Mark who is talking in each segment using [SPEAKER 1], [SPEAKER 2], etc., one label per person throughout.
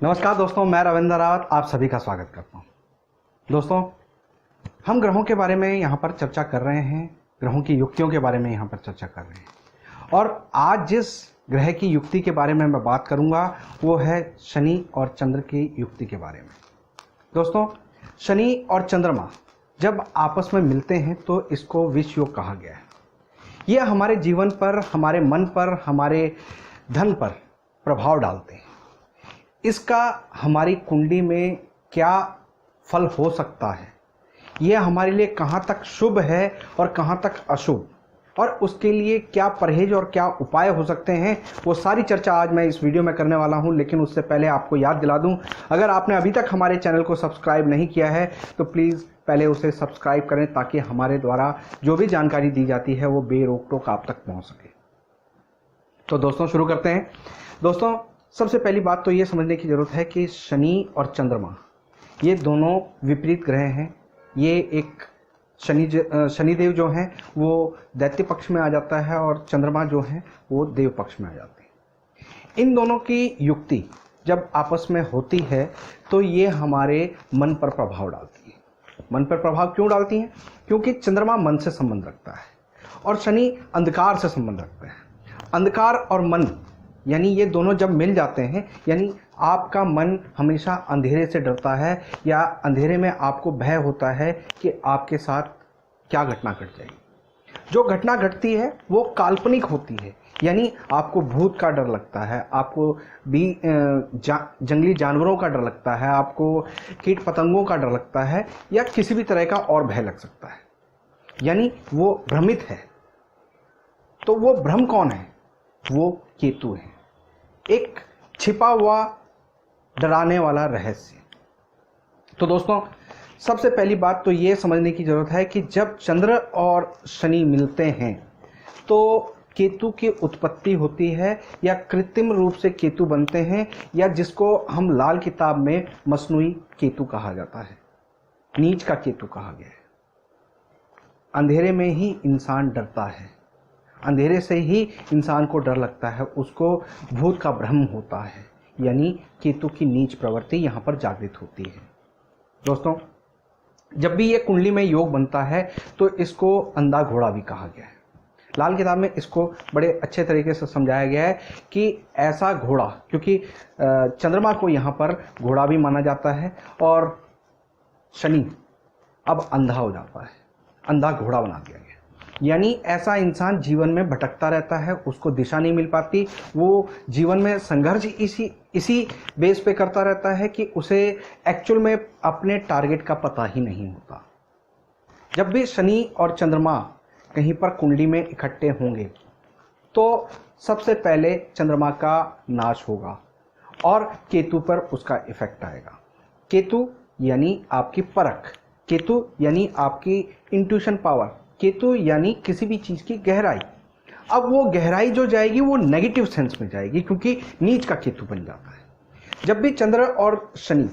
[SPEAKER 1] नमस्कार दोस्तों, मैं रविंद्र रावत आप सभी का स्वागत करता हूं। दोस्तों, हम ग्रहों के बारे में यहाँ पर चर्चा कर रहे हैं, ग्रहों की युक्तियों के बारे में यहाँ पर चर्चा कर रहे हैं। और आज जिस ग्रह की युक्ति के बारे में मैं बात करूँगा वो है शनि और चंद्र की युक्ति के बारे में। दोस्तों, शनि और चंद्रमा जब आपस में मिलते हैं तो इसको विष योग कहा गया है। यह हमारे जीवन पर, हमारे मन पर, हमारे धन पर प्रभाव डालते हैं। इसका हमारी कुंडली में क्या फल हो सकता है, यह हमारे लिए कहाँ तक शुभ है और कहाँ तक अशुभ, और उसके लिए क्या परहेज और क्या उपाय हो सकते हैं, वो सारी चर्चा आज मैं इस वीडियो में करने वाला हूं। लेकिन उससे पहले आपको याद दिला दूं, अगर आपने अभी तक हमारे चैनल को सब्सक्राइब नहीं किया है तो प्लीज़ पहले उसे सब्सक्राइब करें, ताकि हमारे द्वारा जो भी जानकारी दी जाती है वो बेरोक टोक आप तक पहुँच सके। तो दोस्तों, शुरू करते हैं। दोस्तों, सबसे पहली बात तो ये समझने की ज़रूरत है कि शनि और चंद्रमा ये दोनों विपरीत ग्रह हैं। ये एक शनिदेव जो हैं वो दैत्य पक्ष में आ जाता है और चंद्रमा जो हैं वो देव पक्ष में आ जाते हैं। इन दोनों की युक्ति जब आपस में होती है तो ये हमारे मन पर प्रभाव डालती है। मन पर प्रभाव क्यों डालती हैं? क्योंकि चंद्रमा मन से संबंध रखता है और शनि अंधकार से संबंध रखता है। अंधकार और मन यानी ये दोनों जब मिल जाते हैं, यानी आपका मन हमेशा अंधेरे से डरता है या अंधेरे में आपको भय होता है कि आपके साथ क्या घटना घट जाएगी। जो घटना घटती है वो काल्पनिक होती है, यानी आपको भूत का डर लगता है, आपको जंगली जानवरों का डर लगता है, आपको कीट पतंगों का डर लगता है या किसी भी तरह का और भय लग सकता है, यानी वो भ्रमित है। तो वो भ्रम कौन है? वो केतु है, एक छिपा हुआ डराने वाला रहस्य। तो दोस्तों, सबसे पहली बात तो ये समझने की जरूरत है कि जब चंद्र और शनि मिलते हैं तो केतु की उत्पत्ति होती है या कृत्रिम रूप से केतु बनते हैं, या जिसको हम लाल किताब में मसनूई केतु कहा जाता है, नीच का केतु कहा गया है। अंधेरे में ही इंसान डरता है, अंधेरे से ही इंसान को डर लगता है, उसको भूत का भ्रम होता है, यानी केतु की नीच प्रवृत्ति यहाँ पर जागृत होती है। दोस्तों, जब भी ये कुंडली में योग बनता है तो इसको अंधा घोड़ा भी कहा गया है। लाल किताब में इसको बड़े अच्छे तरीके से समझाया गया है कि ऐसा घोड़ा, क्योंकि चंद्रमा को यहाँ पर घोड़ा भी माना जाता है और शनि अब अंधा हो जाता है, अंधा घोड़ा बना दिया गया। यानी ऐसा इंसान जीवन में भटकता रहता है, उसको दिशा नहीं मिल पाती, वो जीवन में संघर्ष इसी बेस पे करता रहता है कि उसे एक्चुअल में अपने टारगेट का पता ही नहीं होता। जब भी शनि और चंद्रमा कहीं पर कुंडली में इकट्ठे होंगे तो सबसे पहले चंद्रमा का नाश होगा और केतु पर उसका इफेक्ट आएगा। केतु यानी आपकी परख, केतु यानी आपकी इंट्यूशन पावर, केतु यानी किसी भी चीज की गहराई। अब वो गहराई जो जाएगी वो नेगेटिव सेंस में जाएगी, क्योंकि नीच का केतु बन जाता है। जब भी चंद्र और शनि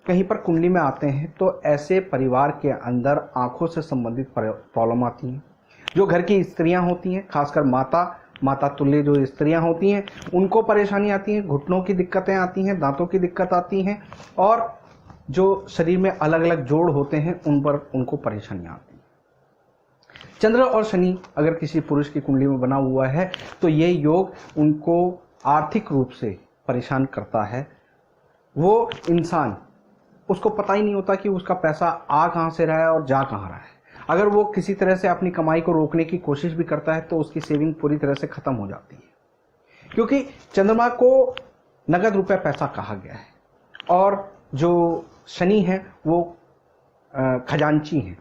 [SPEAKER 1] कहीं पर कुंडली में आते हैं तो ऐसे परिवार के अंदर आंखों से संबंधित प्रॉब्लम आती हैं। जो घर की स्त्रियां होती हैं, खासकर माता तुल्य जो स्त्रियां होती हैं, उनको परेशानी आती है, घुटनों की दिक्कतें आती हैं, दांतों की दिक्कत आती हैं, और जो शरीर में अलग अलग जोड़ होते हैं उन पर उनको परेशानियां आती हैं। चंद्र और शनि अगर किसी पुरुष की कुंडली में बना हुआ है तो ये योग उनको आर्थिक रूप से परेशान करता है। वो इंसान, उसको पता ही नहीं होता कि उसका पैसा आ कहाँ से रहा है और जा कहाँ रहा है। अगर वो किसी तरह से अपनी कमाई को रोकने की कोशिश भी करता है तो उसकी सेविंग पूरी तरह से खत्म हो जाती है, क्योंकि चंद्रमा को नगद रुपया पैसा कहा गया है और जो शनि है वो खजांची हैं,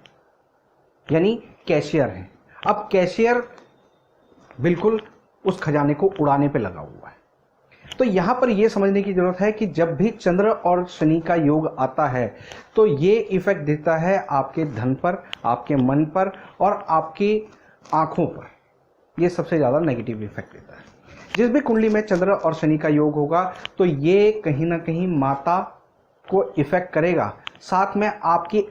[SPEAKER 1] यानी कैशियर है। अब कैशियर बिल्कुल उस खजाने को उड़ाने पे लगा हुआ है। तो यहां पर यह समझने की जरूरत है कि जब भी चंद्र और शनि का योग आता है तो ये इफेक्ट देता है आपके धन पर, आपके मन पर और आपकी आंखों पर। ये सबसे ज्यादा नेगेटिव इफेक्ट देता है। जिस भी कुंडली में चंद्र और शनि का योग होगा तो ये कहीं ना कहीं माता को इफेक्ट करेगा, साथ में आपकी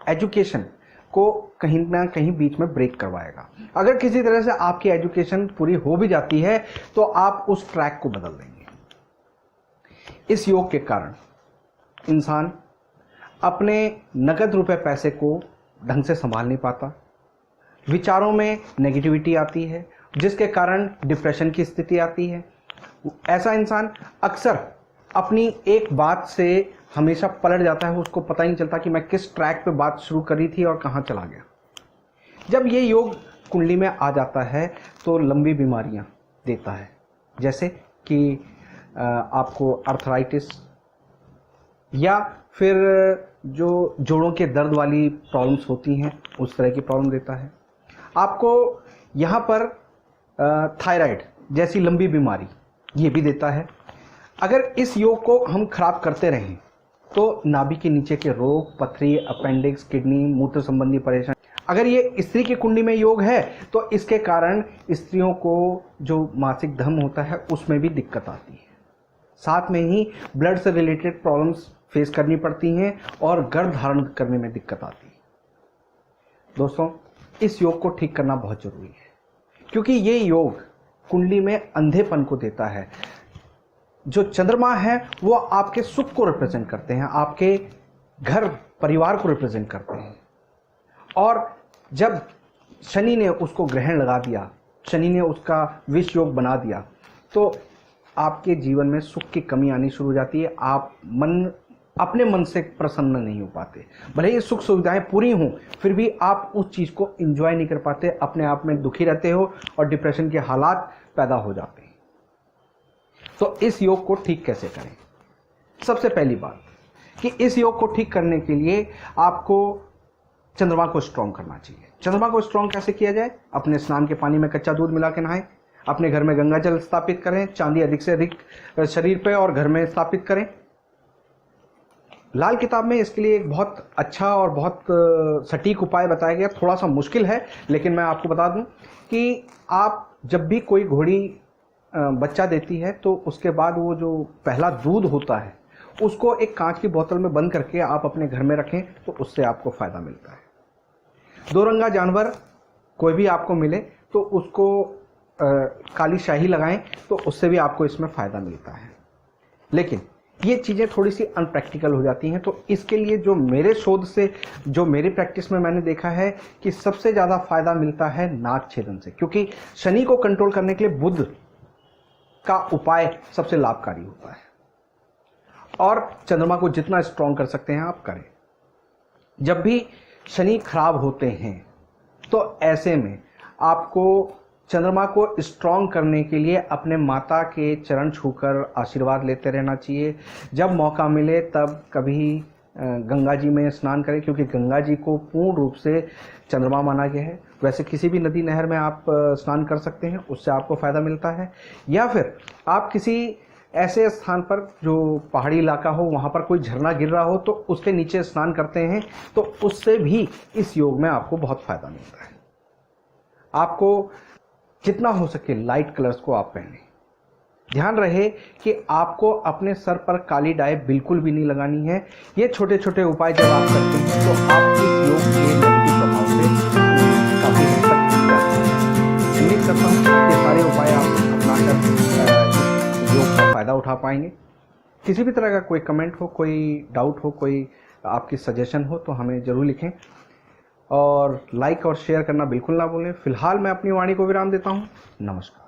[SPEAKER 1] एजुकेशन को कहीं ना कहीं बीच में ब्रेक करवाएगा। अगर किसी तरह से आपकी एजुकेशन पूरी हो भी जाती है तो आप उस ट्रैक को बदल देंगे। इस योग के कारण इंसान अपने नकद रुपए पैसे को ढंग से संभाल नहीं पाता, विचारों में नेगेटिविटी आती है, जिसके कारण डिप्रेशन की स्थिति आती है। ऐसा इंसान अक्सर अपनी एक बात से हमेशा पलट जाता है, उसको पता ही नहीं चलता कि मैं किस ट्रैक पे बात शुरू करी थी और कहाँ चला गया। जब ये योग कुंडली में आ जाता है तो लंबी बीमारियां देता है, जैसे कि आपको अर्थराइटिस या फिर जो जोड़ों के दर्द वाली प्रॉब्लम्स होती हैं उस तरह की प्रॉब्लम देता है। आपको यहाँ पर थायराइड जैसी लंबी बीमारी ये भी देता है। अगर इस योग को हम खराब करते रहें तो नाभि के नीचे के रोग, पथरी, अपेंडिक्स, किडनी, मूत्र संबंधी परेशानी। अगर ये स्त्री की कुंडली में योग है तो इसके कारण स्त्रियों को जो मासिक धर्म होता है उसमें भी दिक्कत आती है। साथ में ही ब्लड से रिलेटेड प्रॉब्लम्स फेस करनी पड़ती हैं और गर्भ धारण करने में दिक्कत आती है। दोस्तों, इस योग को ठीक करना बहुत जरूरी है, क्योंकि ये योग कुंडली में अंधेपन को देता है। जो चंद्रमा है वो आपके सुख को रिप्रेजेंट करते हैं, आपके घर परिवार को रिप्रेजेंट करते हैं। और जब शनि ने उसको ग्रहण लगा दिया, शनि ने उसका विष योग बना दिया, तो आपके जीवन में सुख की कमी आनी शुरू हो जाती है। आप अपने मन से प्रसन्न नहीं हो पाते। भले ही सुख सुविधाएं पूरी हों फिर भी आप उस चीज़ को एंजॉय नहीं कर पाते, अपने आप में दुखी रहते हो और डिप्रेशन के हालात पैदा हो जाते हैं। तो इस योग को ठीक कैसे करें? सबसे पहली बात कि इस योग को ठीक करने के लिए आपको चंद्रमा को स्ट्रॉन्ग करना चाहिए। चंद्रमा को स्ट्रॉन्ग कैसे किया जाए? अपने स्नान के पानी में कच्चा दूध मिला के नहाएं, अपने घर में गंगा जल स्थापित करें, चांदी अधिक से अधिक शरीर पे और घर में स्थापित करें। लाल किताब में इसके लिए एक बहुत अच्छा और बहुत सटीक उपाय बताया गया। थोड़ा सा मुश्किल है, लेकिन मैं आपको बता दूं कि आप जब भी कोई घोड़ी बच्चा देती है तो उसके बाद वो जो पहला दूध होता है उसको एक कांच की बोतल में बंद करके आप अपने घर में रखें तो उससे आपको फायदा मिलता है। दो रंगा जानवर कोई भी आपको मिले तो उसको काली शाही लगाएं तो उससे भी आपको इसमें फायदा मिलता है। लेकिन ये चीज़ें थोड़ी सी अनप्रैक्टिकल हो जाती हैं, तो इसके लिए जो मेरे शोध से, जो मेरी प्रैक्टिस में मैंने देखा है कि सबसे ज़्यादा फायदा मिलता है नाक छेदन से, क्योंकि शनि को कंट्रोल करने के लिए बुध का उपाय सबसे लाभकारी होता है। और चंद्रमा को जितना स्ट्रॉन्ग कर सकते हैं आप करें। जब भी शनि खराब होते हैं तो ऐसे में आपको चंद्रमा को स्ट्रॉन्ग करने के लिए अपने माता के चरण छूकर आशीर्वाद लेते रहना चाहिए। जब मौका मिले तब कभी गंगा जी में स्नान करें, क्योंकि गंगा जी को पूर्ण रूप से चंद्रमा माना गया है। वैसे किसी भी नदी नहर में आप स्नान कर सकते हैं, उससे आपको फ़ायदा मिलता है। या फिर आप किसी ऐसे स्थान पर जो पहाड़ी इलाका हो, वहाँ पर कोई झरना गिर रहा हो तो उसके नीचे स्नान करते हैं तो उससे भी इस योग में आपको बहुत फ़ायदा मिलता है। आपको जितना हो सके लाइट कलर्स को आप पहनें। ध्यान रहे कि आपको अपने सर पर काली डाई बिल्कुल भी नहीं लगानी है। ये छोटे छोटे उपाय जब आप करते हैं तो आप इस योग के नेगेटिव प्रभाव से काफ़ी हद तक बच जाते हैं। उम्मीद करता हूँ कि ये सारे उपाय आप अपनाकर योग का फ़ायदा उठा पाएंगे। किसी भी तरह का कोई कमेंट हो, कोई डाउट हो, कोई आपकी सजेशन हो तो हमें ज़रूर लिखें और लाइक और शेयर करना बिल्कुल ना भूलें। फिलहाल मैं अपनी वाणी को विराम देता हूँ। नमस्कार।